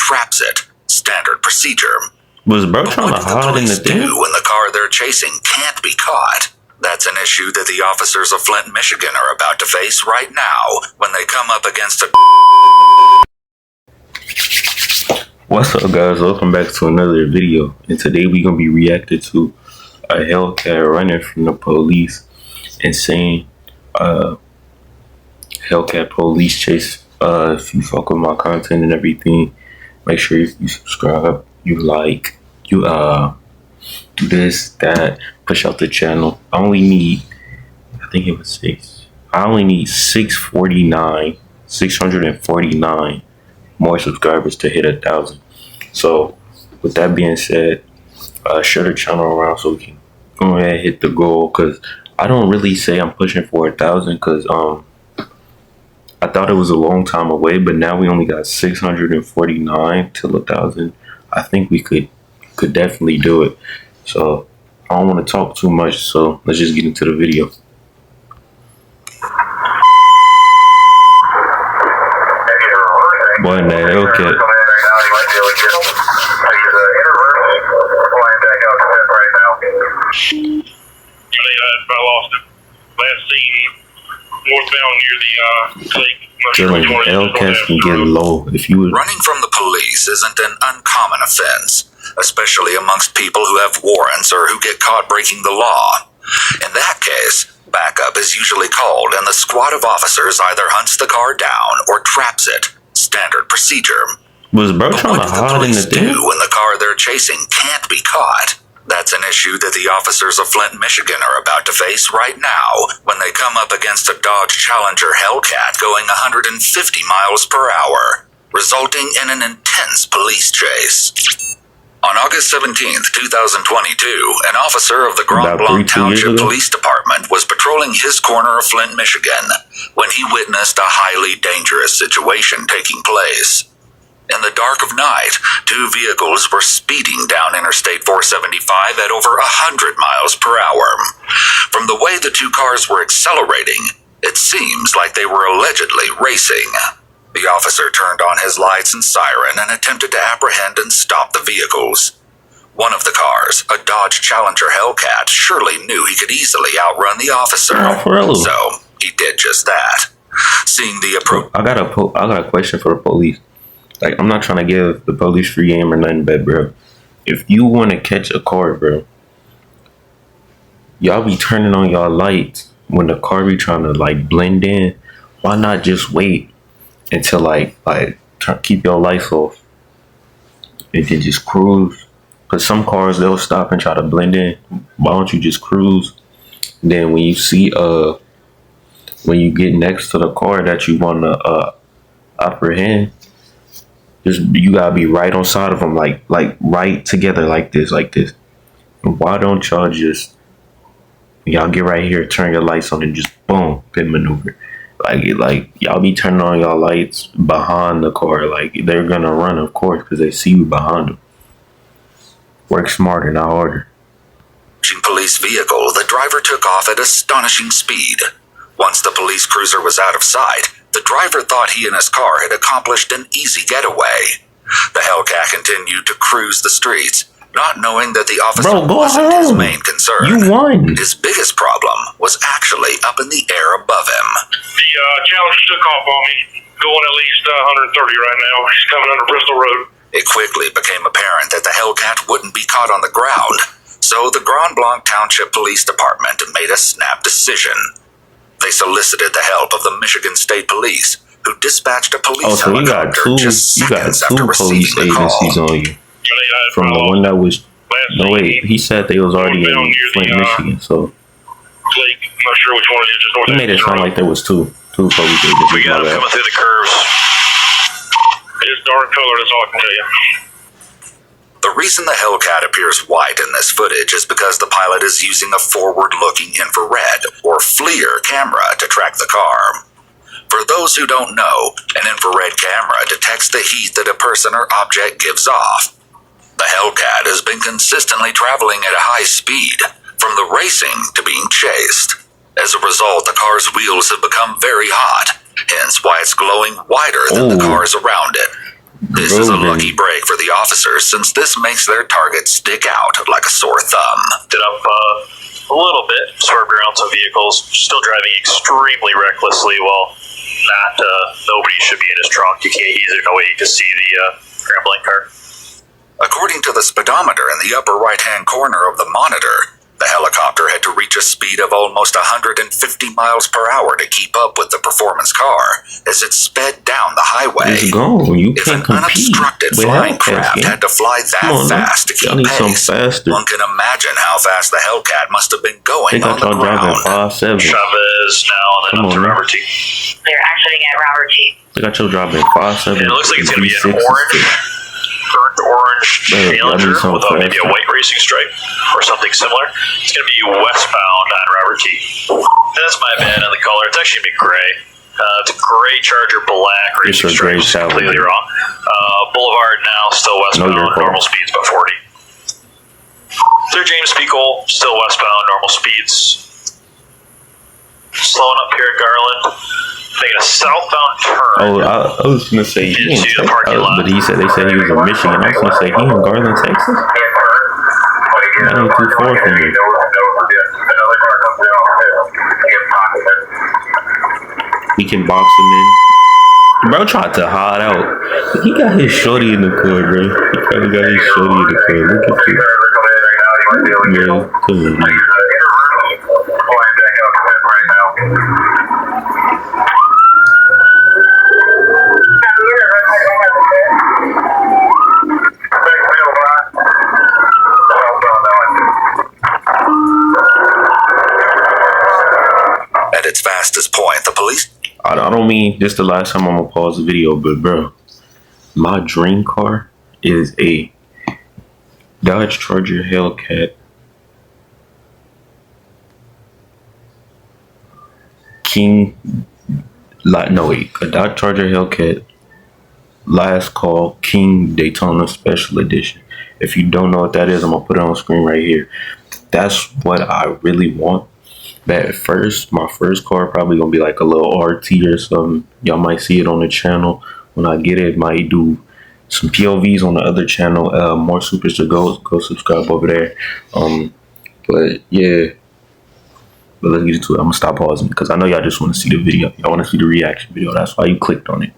traps it. Standard procedure. Was bro trying to hide in the thing? When the car they're chasing can't be caught. That's an issue that the officers of Flint, Michigan are about to face right now when they come up against a... What's up, guys? Welcome back to another video. And today we're going to be reacting to a hellcat running from the police and saying hellcat police chase. If you fuck with my content and everything, make sure you subscribe, you like, you do this, that, push out the channel. I only need, I think it was 6. I only need 649 more subscribers to hit 1,000. So with that being said, share the channel around so we can go ahead and hit the goal, because I don't really say I'm pushing for 1,000 because I thought it was a long time away, but now we only got 649 till 1,000. I think we could definitely do it. So I don't want to talk too much, so let's just get into the video. Boy, nah, okay. I lost him. Last seen northbound near the lake. Hellcats can get low if you would. Running from the police isn't an uncommon offense, especially amongst people who have warrants or who get caught breaking the law. In that case, backup is usually called and the squad of officers either hunts the car down or traps it. Standard procedure. Was bro trying to hide in the thing? When the car they're chasing can't be caught. That's an issue that the officers of Flint, Michigan are about to face right now when they come up against a Dodge Challenger Hellcat going 150 miles per hour, resulting in an intense police chase. On August 17th, 2022, an officer of the Grand Blanc Township Police Department was patrolling his corner of Flint, Michigan, when he witnessed a highly dangerous situation taking place. In the dark of night, 2 vehicles were speeding down Interstate 475 at over 100 miles per hour. From the way the 2 cars were accelerating, it seems like they were allegedly racing. The officer turned on his lights and siren and attempted to apprehend and stop the vehicles. One of the cars, a Dodge Challenger Hellcat, surely knew he could easily outrun the officer. So he did just that. Seeing the approach, I got a question for the police. Like, I'm not trying to give the police free game or nothing, but bro, if you want to catch a car, bro, y'all be turning on y'all lights when the car be trying to like blend in. Why not just wait until keep your lights off and then just cruise? Because some cars, they'll stop and try to blend in. Why don't you just cruise? Then when you see when you get next to the car that you want to apprehend, you gotta be right on side of them, like right together, like this. Why don't y'all just y'all get right here, turn your lights on, and just boom, pit maneuver? Like y'all be turning on y'all lights behind the car, like they're gonna run, of course, because they see you behind them. Work smarter, not harder. Police vehicle, the driver took off at astonishing speed. Once the police cruiser was out of sight, the driver thought he and his car had accomplished an easy getaway. The Hellcat continued to cruise the streets, not knowing that the officer wasn't his main concern. You won. His biggest problem was actually up in the air above him. The Challenger took off on me, going at least 130 right now. He's coming under Bristol Road. It quickly became apparent that the Hellcat wouldn't be caught on the ground, so the Grand Blanc Township Police Department made a snap decision. They solicited the help of the Michigan State Police, who dispatched a police helicopter just seconds after receiving the call. On you. From the one that was, no wait, he said they was already in Flint, Michigan, so Lake, I'm not sure which one it is. Just north. He made it sound like there was two police agents. We got him coming through the curves. It's dark color, that's all I can tell you. The reason the Hellcat appears white in this footage is because the pilot is using a forward-looking infrared, or FLIR, camera to track the car. For those who don't know, an infrared camera detects the heat that a person or object gives off. The Hellcat has been consistently traveling at a high speed, from the racing to being chased. As a result, the car's wheels have become very hot, hence why it's glowing whiter than the cars around it. This is a lucky break for the officers since this makes their target stick out like a sore thumb. Did up a little bit, swerved around some vehicles, still driving extremely recklessly while nobody should be in his trunk. He's no way you can see the scrambling car. According to the speedometer in the upper right-hand corner of the monitor, the helicopter had to reach a speed of almost 150 miles per hour to keep up with the performance car as it sped down the highway. It's gone. You If can't an compete unobstructed with flying Hellcats, craft had to fly that fast to keep pace, one can imagine how fast the Hellcat must have been going on the ground. 5.7. Chavez now, and then up to Robert T. They're actually at Robert T. They got your driving 5.7. It looks like it's going to be an burnt orange Challenger with maybe a white racing stripe or something similar. It's going to be westbound on Robert T. That's my bad on the color. It's actually going to be gray. It's a gray Charger black racing stripe. Completely wrong. Boulevard now still westbound. Normal speeds about 40. Through James Pico, still westbound. Normal speeds. Slowing up here at Garland. Making a southbound turn. Oh, I was gonna say he in Texas, but they said he was in Michigan. I was gonna say he in Garland, Texas. That ain't too far from me. We can box him in. Bro tried to hide out. He got his shorty in the car, bro. He probably got his shorty in the car. Look at you. Yeah, come on, man. At its fastest point, the police... I don't mean this the last time I'm gonna pause the video, but bro, my dream car is a Dodge Charger Hellcat a Dodge Charger Hellcat Last Call King Daytona Special Edition. If you don't know what that is, I'm gonna put it on the screen right here. That's what I really want. But at first, my first car probably gonna be like a little RT or something. Y'all might see it on the channel when I get it. Might do some POVs on the other channel. More supers to go subscribe over there. But yeah, but let's get into it. I'm gonna stop pausing because I know y'all just want to see the video. Y'all want to see the reaction video. That's why you clicked on it.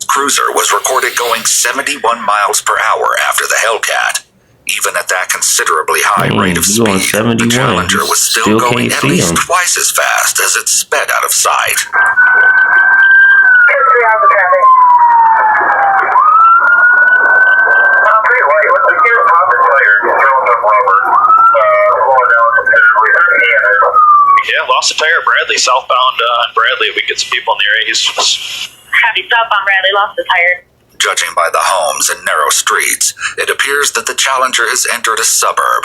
Cruiser was recorded going 71 miles per hour after the Hellcat. Even at that considerably high rate of speed, the Challenger was still going at least twice as fast as it sped out of sight. Yeah, lost a tire at Bradley, southbound on Bradley. If we get some people in the area, he's... Happy stop on Bradley, lost the tire. Judging by the homes and narrow streets, it appears that the Challenger has entered a suburb.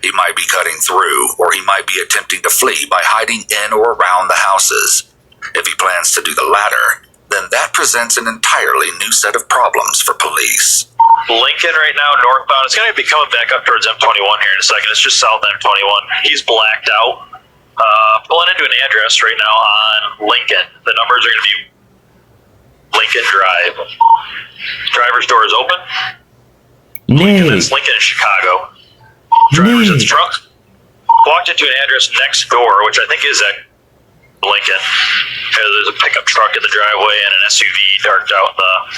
He might be cutting through, or he might be attempting to flee by hiding in or around the houses. If he plans to do the latter, then that presents an entirely new set of problems for police. Lincoln right now, northbound. It's going to be coming back up towards M21 here in a second. It's just south M21. He's blacked out. Pulling into an address right now on Lincoln. The numbers are going to be Lincoln Drive. Driver's door is open. It's Lincoln in Chicago. Driver's in the truck. Walked into an address next door, which I think is at Lincoln. There's a pickup truck in the driveway and an SUV darked out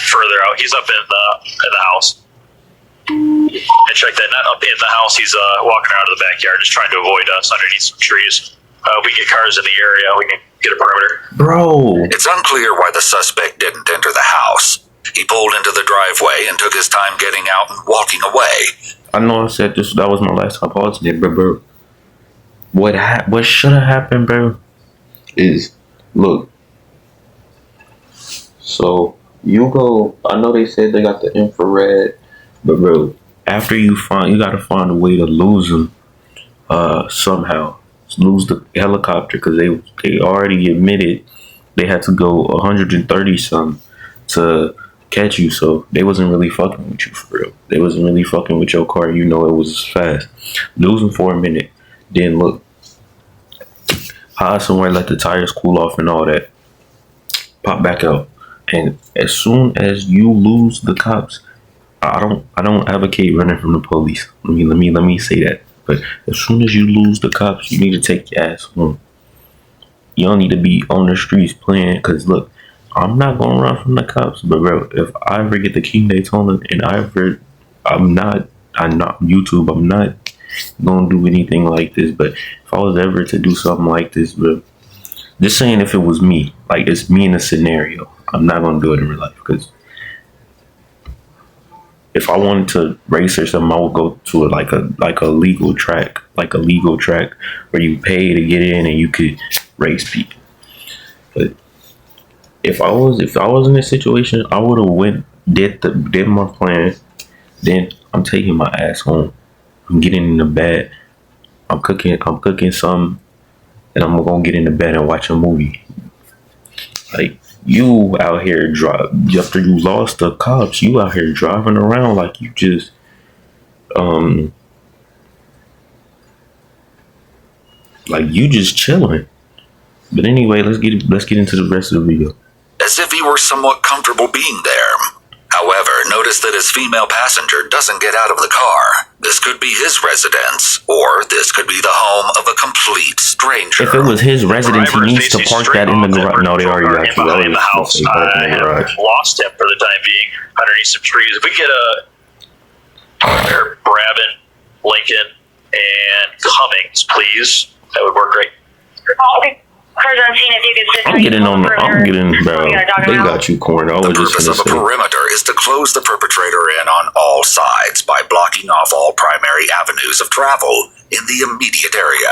further out. He's up in the house. And check that, not up in the house. He's walking around to the backyard, just trying to avoid us underneath some trees. We get cars in the area. We can get a perimeter. Bro. It's unclear why the suspect didn't enter the house. He pulled into the driveway and took his time getting out and walking away. I know I said that was my last time pausing it, but bro, what should have happened, bro, is look. So you go. I know they said they got the infrared, but bro, after you gotta find a way to lose them, somehow. Lose the helicopter because they already admitted they had to go 130 something to catch you, so they wasn't really fucking with you for real. They wasn't really fucking with your car. You know it was fast. Losing for a minute, then look, hide somewhere, let the tires cool off and all that. Pop back out. And as soon as you lose the cops, I don't advocate running from the police. Let me say that. But as soon as you lose the cops, you need to take your ass home. You don't need to be on the streets playing. Cause look, I'm not gonna run from the cops, but bro, if I ever get the King Daytona and I'm not YouTube, I'm not gonna do anything like this. But if I was ever to do something like this, bro, just saying if it was me, like it's me in a scenario, I'm not gonna do it in real life. Cause if I wanted to race or something, I would go to a legal track where you pay to get in and you could race people. But if I was in this situation, I would have did my plan. Then I'm taking my ass home. I'm getting in the bed. I'm cooking something, and I'm gonna get in the bed and watch a movie. Like, you out here after you lost the cops, you out here driving around like you just chilling. But anyway, let's get into the rest of the video. As if he were somewhat comfortable being there. However, notice that his female passenger doesn't get out of the car. This could be his residence, or this could be the home of a complete stranger. If it was his residence, he needs to park that in the garage. No, they already got you. Behind the house. I have lost him for the time being underneath some trees. If we get Brabant, Lincoln, and Cummings, please, that would work great. Okay. Cars on scene, if you could sit I'm getting, bro. They got you cornered. The purpose of a perimeter is to close the perpetrator in on all sides by blocking off all primary avenues of travel in the immediate area.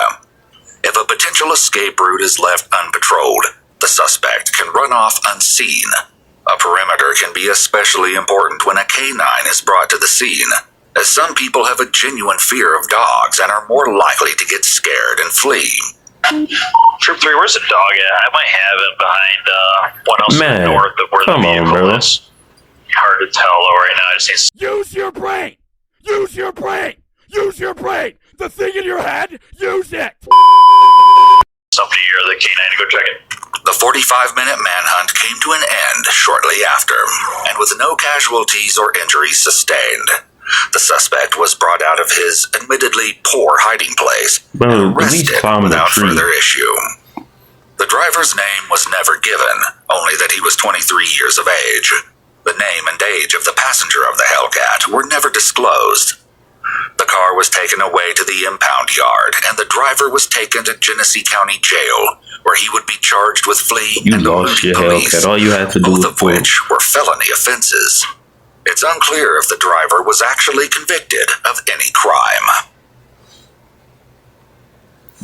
If a potential escape route is left unpatrolled, the suspect can run off unseen. A perimeter can be especially important when a canine is brought to the scene, as some people have a genuine fear of dogs and are more likely to get scared and flee. Troop 3, where's the dog at? I might have him behind one else in the north, but where the vehicle is. Hard to tell though right now. I just need use your brain! Use your brain! Use your brain! The thing in your head, use it! somebody or the K9 to go check it. The 45-minute manhunt came to an end shortly after, and with no casualties or injuries sustained. The suspect was brought out of his admittedly poor hiding place and arrested without further issue. The driver's name was never given, only that he was 23 years of age. The name and age of the passenger of the hellcat were never disclosed. The car was taken away to the impound yard, and the driver was taken to Genesee County Jail, where he would be charged with fleeing and eluding police, Hellcat. All you had to do both of which were felony offenses. It's unclear if the driver was actually convicted of any crime.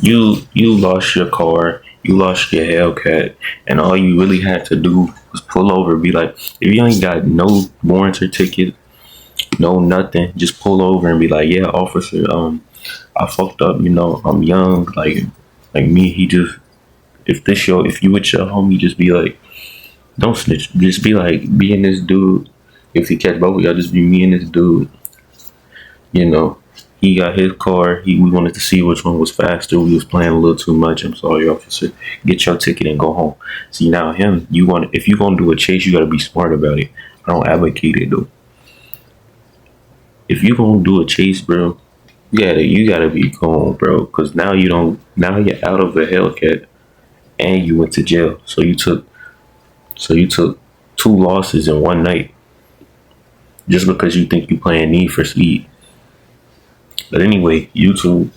You lost your car, you lost your hellcat, and all you really had to do was pull over. Be like, if you ain't got no warrants or ticket, no nothing, just pull over and be like, yeah, officer, I fucked up, I'm young, like me. He just, if you with your homie, just be like, don't snitch, just be like, be in this dude. If he catch both of y'all, just be me and this dude. He got his car. We wanted to see which one was faster. We was playing a little too much. I'm sorry, officer. Get your ticket and go home. See, now him, if you gonna do a chase, you gotta be smart about it. I don't advocate it though. If you gonna do a chase, bro, you gotta be calm, bro. Cause now you're out of the hellcat, and you went to jail. So you took 2 losses in one night. Just because you think you're playing Need for Speed. But anyway, YouTube,